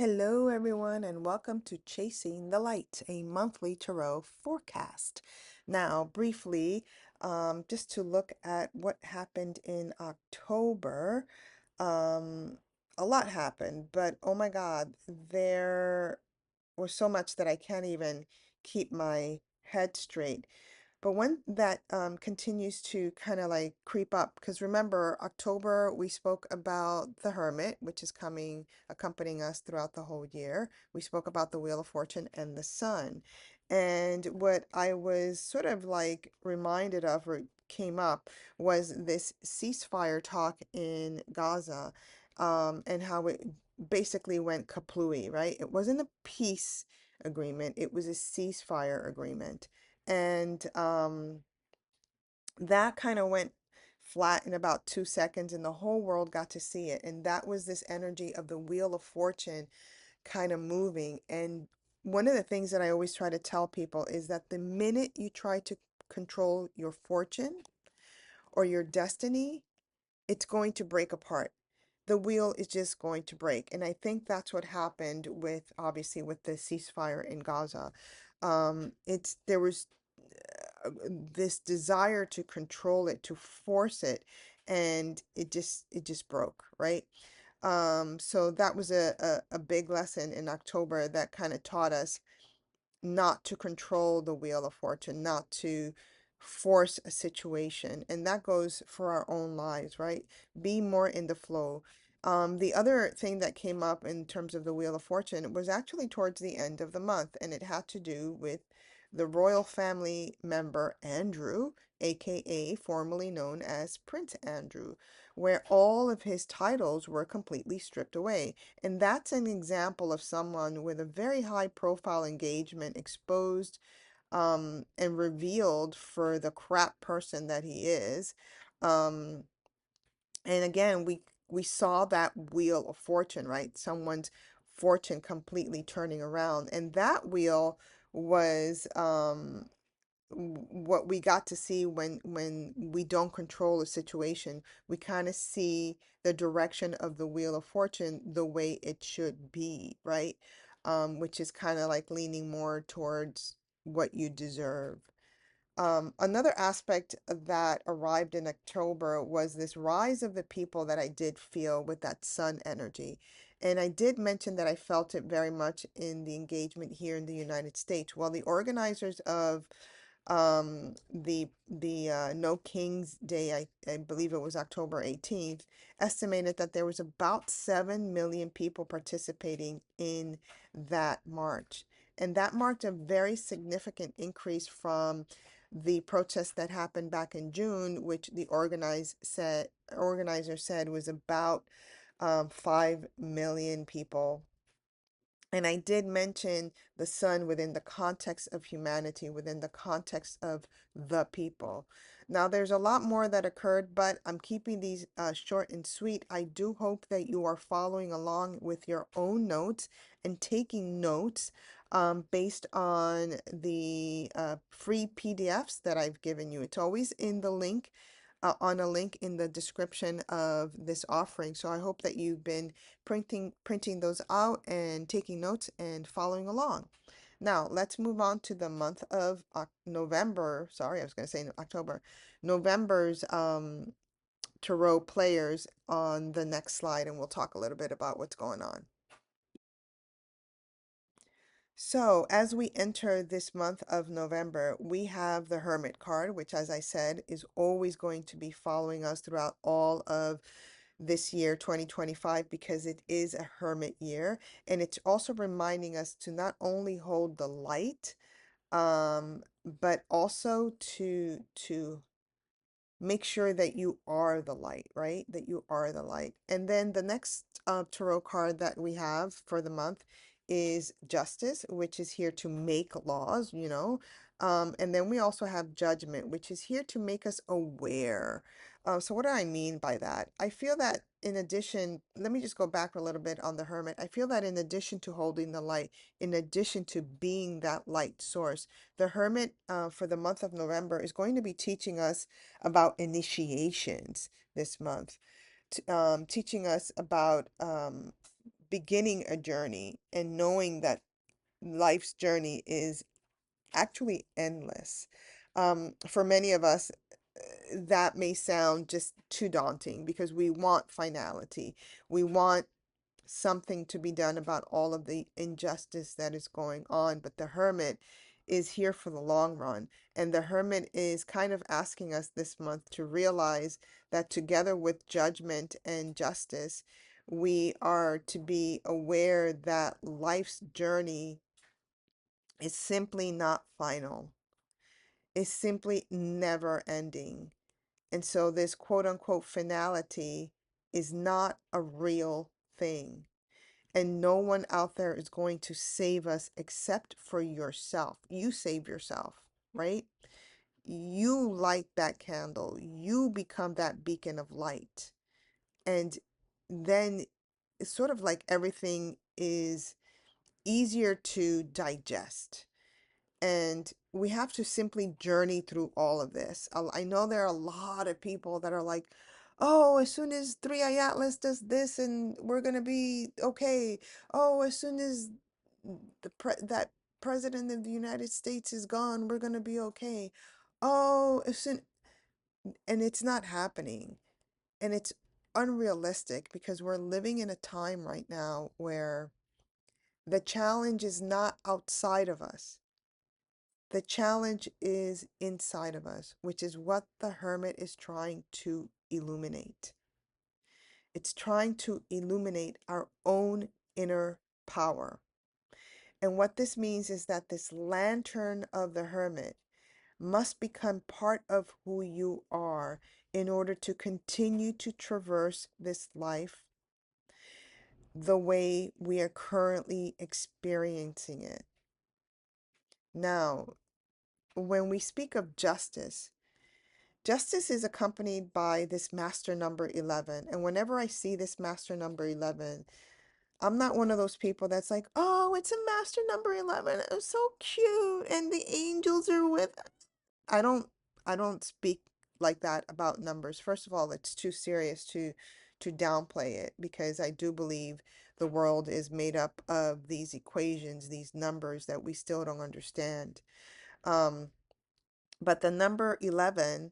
Hello, everyone, and welcome to Chasing the Light, a monthly tarot forecast. Now, briefly, just to look at what happened in October, um, a lot happened, but oh my God, there was so much that I can't even keep my head straight. But one that continues to kind of like creep up, because remember, October we spoke about the Hermit, which is coming, accompanying us throughout the whole year. We spoke about the Wheel of Fortune and the Sun. And what I was sort of like reminded of or came up was this ceasefire talk in Gaza, and how it basically went kaplooey, right? It wasn't a peace agreement, it was a ceasefire agreement. And that kind of went flat in about 2 seconds, and the whole world got to see it. And that was this energy of the Wheel of Fortune kind of moving. And one of the things that I always try to tell people is that the minute you try to control your fortune or your destiny, it's going to break apart. The wheel is just going to break. And I think that's what happened with, obviously, with the ceasefire in Gaza. There was this desire to control it, to force it, and it just broke, right? So that was a big lesson in October that kind of taught us not to control the wheel of fortune, not to force a situation. And that goes for our own lives, right? Be more in the flow. The other thing that came up in terms of the Wheel of Fortune was actually towards the end of the month, and it had to do with the royal family member Andrew, aka formerly known as Prince Andrew, where all of his titles were completely stripped away. And that's an example of someone with a very high profile engagement exposed and revealed for the crap person that he is. Um, and again, we saw that wheel of fortune, right? Someone's fortune completely turning around. And that wheel was what we got to see when we don't control a situation. We kind of see the direction of the wheel of fortune the way it should be, right? Which is kind of like leaning more towards what you deserve. Another aspect that arrived in October was this rise of the people that I did feel with that sun energy. And I did mention that I felt it very much in the engagement here in the United States. Well, the organizers of the No King's Day, I believe it was October 18th, estimated that there was about 7 million people participating in that march. And that marked a very significant increase from the protest that happened back in June, which the organizer said was about 5 million people. And I did mention the sun within the context of humanity, within the context of the people. Now, there's a lot more that occurred, but I'm keeping these short and sweet. I do hope that you are following along with your own notes and taking notes based on the free PDFs that I've given you. It's always in the link. On a link in the description of this offering. So I hope that you've been printing those out and taking notes and following along. Now, let's move on to the month of November. Sorry, I was going to say October. November's tarot players on the next slide, and we'll talk a little bit about what's going on. So, as we enter this month of November, we have the Hermit card, which, as I said, is always going to be following us throughout all of this year, 2025, because it is a Hermit year. And it's also reminding us to not only hold the light, but also to make sure that you are the light, right? That you are the light. And then the next tarot card that we have for the month is Justice, which is here to make laws, you know. And then we also have Judgment, which is here to make us aware. So what do I mean by that? I feel that in addition, let me just go back a little bit on the Hermit. I feel that in addition to holding the light, in addition to being that light source, the Hermit for the month of November is going to be teaching us about initiations this month, teaching us about beginning a journey and knowing that life's journey is actually endless. For many of us, that may sound just too daunting because we want finality. We want something to be done about all of the injustice that is going on. But the hermit is here for the long run. And the hermit is kind of asking us this month to realize that together with judgment and justice, we are to be aware that life's journey is simply not final. It's simply never ending. And so this quote unquote finality is not a real thing. And no one out there is going to save us except for yourself. You save yourself, right? You light that candle. You become that beacon of light. And then it's sort of like everything is easier to digest. And we have to simply journey through all of this. I know there are a lot of people that are like, oh, as soon as 3i Atlas does this and we're going to be okay. Oh, as soon as that president of the United States is gone, we're going to be okay. Oh, as soon, and it's not happening. And it's unrealistic because we're living in a time right now where the challenge is not outside of us. The challenge is inside of us, which is what the hermit is trying to illuminate. It's trying to illuminate our own inner power. And what this means is that this lantern of the hermit must become part of who you are in order to continue to traverse this life the way we are currently experiencing it. Now, when we speak of justice, justice is accompanied by this master number 11. And whenever I see this master number 11, I'm not one of those people that's like, oh, it's a master number 11. It's so cute. And the angels are with. I don't I don't speak like that about numbers. First of all, it's too serious to downplay it because I do believe the world is made up of these equations, these numbers that we still don't understand. Um, but the number 11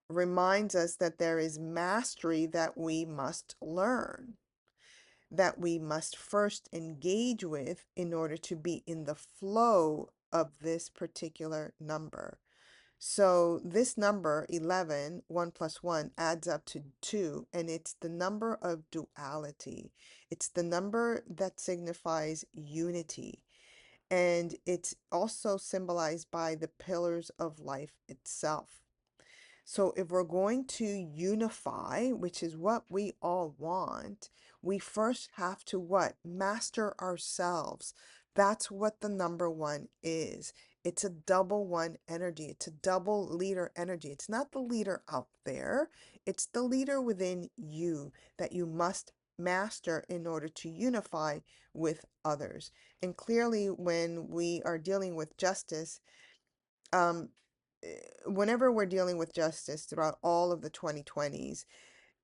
reminds us that there is mastery that we must learn, that we must first engage with in order to be in the flow of this particular number. So this number 11, 1 plus 1 adds up to 2, and it's the number of duality. It's the number that signifies unity. And it's also symbolized by the pillars of life itself. So if we're going to unify, which is what we all want, we first have to what? Master ourselves. That's what the number one is. It's a double one energy. It's a double leader energy. It's not the leader out there. It's the leader within you that you must master in order to unify with others. And clearly, when we are dealing with justice, um, whenever we're dealing with justice throughout all of the 2020s,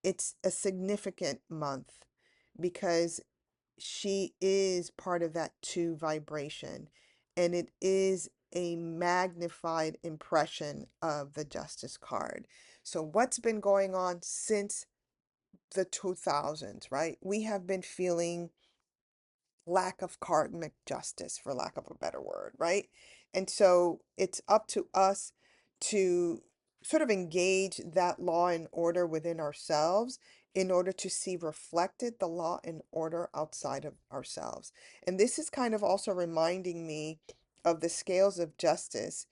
it's a significant month because she is part of that two vibration, and it is a magnified impression of the justice card. So what's been going on since the 2000s, right? We have been feeling lack of karmic justice, for lack of a better word, right? And so it's up to us to sort of engage that law and order within ourselves in order to see reflected the law and order outside of ourselves. And this is kind of also reminding me of the scales of justice,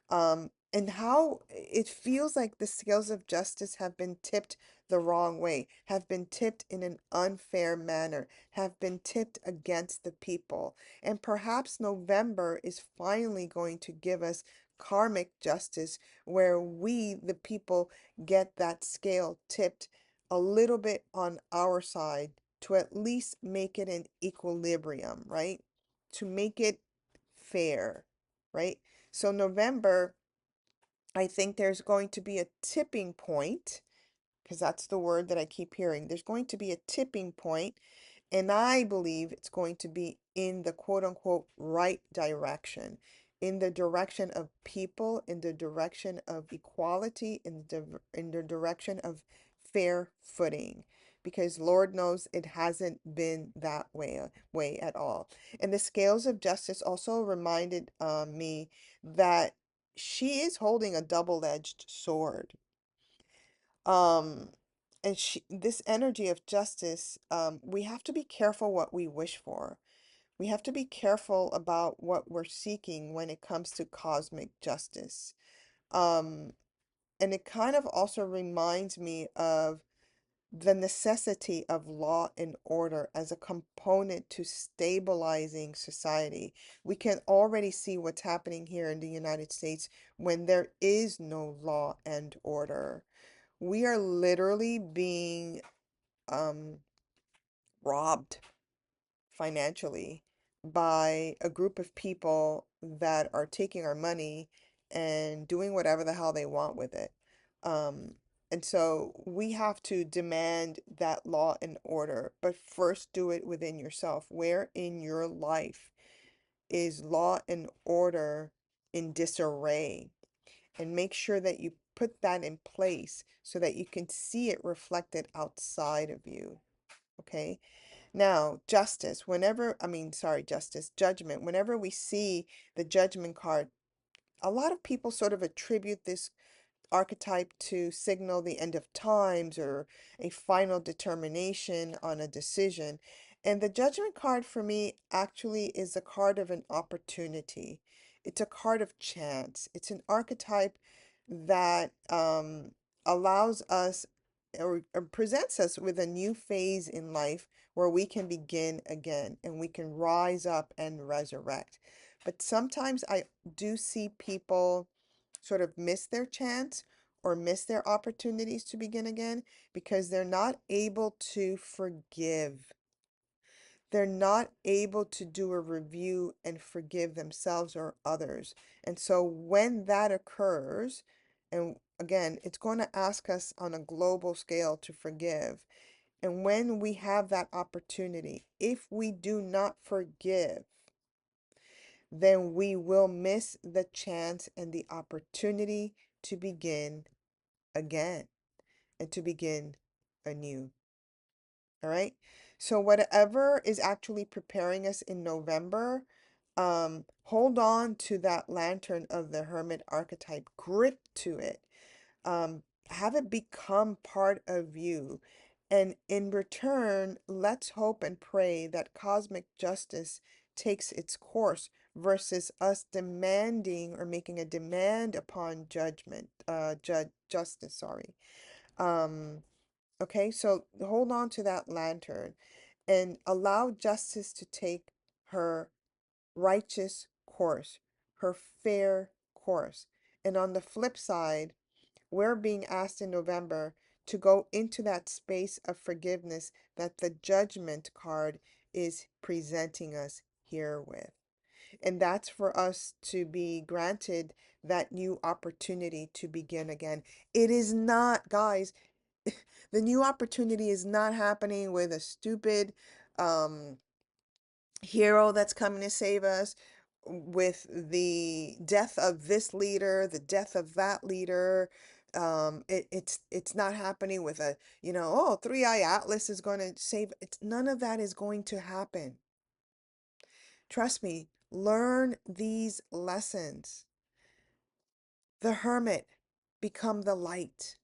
and how it feels like the scales of justice have been tipped the wrong way, have been tipped in an unfair manner, have been tipped against the people. And perhaps November is finally going to give us karmic justice where we, the people, get that scale tipped a little bit on our side to at least make it an equilibrium, right? To make it fair, right? So, November, I think there's going to be a tipping point because that's the word that I keep hearing. There's going to be a tipping point, And I believe it's going to be in the quote unquote right direction, in the direction of people, in the direction of equality, in the direction of fair footing. Because Lord knows it hasn't been that way at all. And the scales of justice also reminded me that she is holding a double-edged sword. Um, and this energy of justice, we have to be careful what we wish for. We have to be careful about what we're seeking when it comes to cosmic justice. Um, and it kind of also reminds me of the necessity of law and order as a component to stabilizing society. We can already see what's happening here in the United States when there is no law and order. We are literally being um, robbed financially by a group of people that are taking our money and doing whatever the hell they want with it. Um, and so we have to demand that law and order, but first do it within yourself. Where in your life is law and order in disarray? And make sure that you put that in place so that you can see it reflected outside of you. Okay. Now, justice, justice, judgment, whenever we see the judgment card, a lot of people sort of attribute this archetype to signal the end of times or a final determination on a decision. And the judgment card for me actually is a card of an opportunity. It's a card of chance. It's an archetype that allows us or presents us with a new phase in life where we can begin again and we can rise up and resurrect. But sometimes I do see people sort of miss their chance or miss their opportunities to begin again because they're not able to forgive. They're not able to do a review and forgive themselves or others. And so when that occurs, and again, it's going to ask us on a global scale to forgive. And when we have that opportunity, if we do not forgive, then we will miss the chance and the opportunity to begin again and to begin anew. All right. So whatever is actually preparing us in November, hold on to that lantern of the hermit archetype, grip to it, have it become part of you. And in return, let's hope and pray that cosmic justice takes its course versus us demanding or making a demand upon justice, sorry. Um, okay, so hold on to that lantern and allow justice to take her righteous course, her fair course. And on the flip side, we're being asked in November to go into that space of forgiveness that the judgment card is presenting us here with. And that's for us to be granted that new opportunity to begin again. It is not, guys, the new opportunity is not happening with a stupid um, hero that's coming to save us, with the death of this leader, the death of that leader. It's not happening with a, oh, Three-Eye Atlas is going to save. It's none of that is going to happen. Trust me, learn these lessons. The hermit, become the light.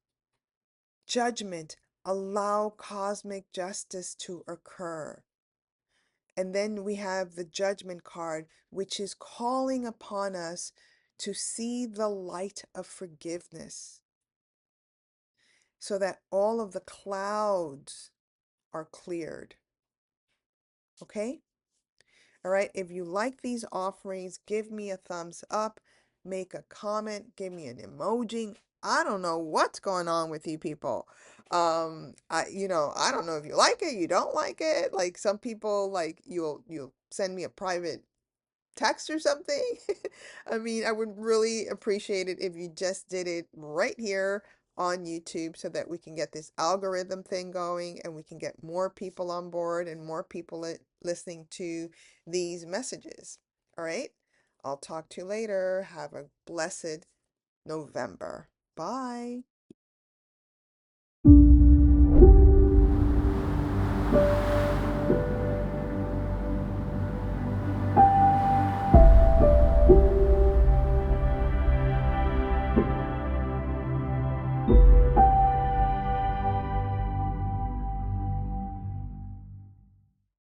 Judgment, allow cosmic justice to occur. And then we have the judgment card, which is calling upon us to see the light of forgiveness so that all of the clouds are cleared. Okay? All right. If you like these offerings, give me a thumbs up, make a comment, give me an emoji. I don't know what's going on with you people. I don't know if you like it, you don't like it. Like some people, like you'll send me a private text or something. I mean, I would really appreciate it if you just did it right here on YouTube so that we can get this algorithm thing going and we can get more people on board and more people listening to these messages. All right? I'll talk to you later. Have a blessed November. Bye.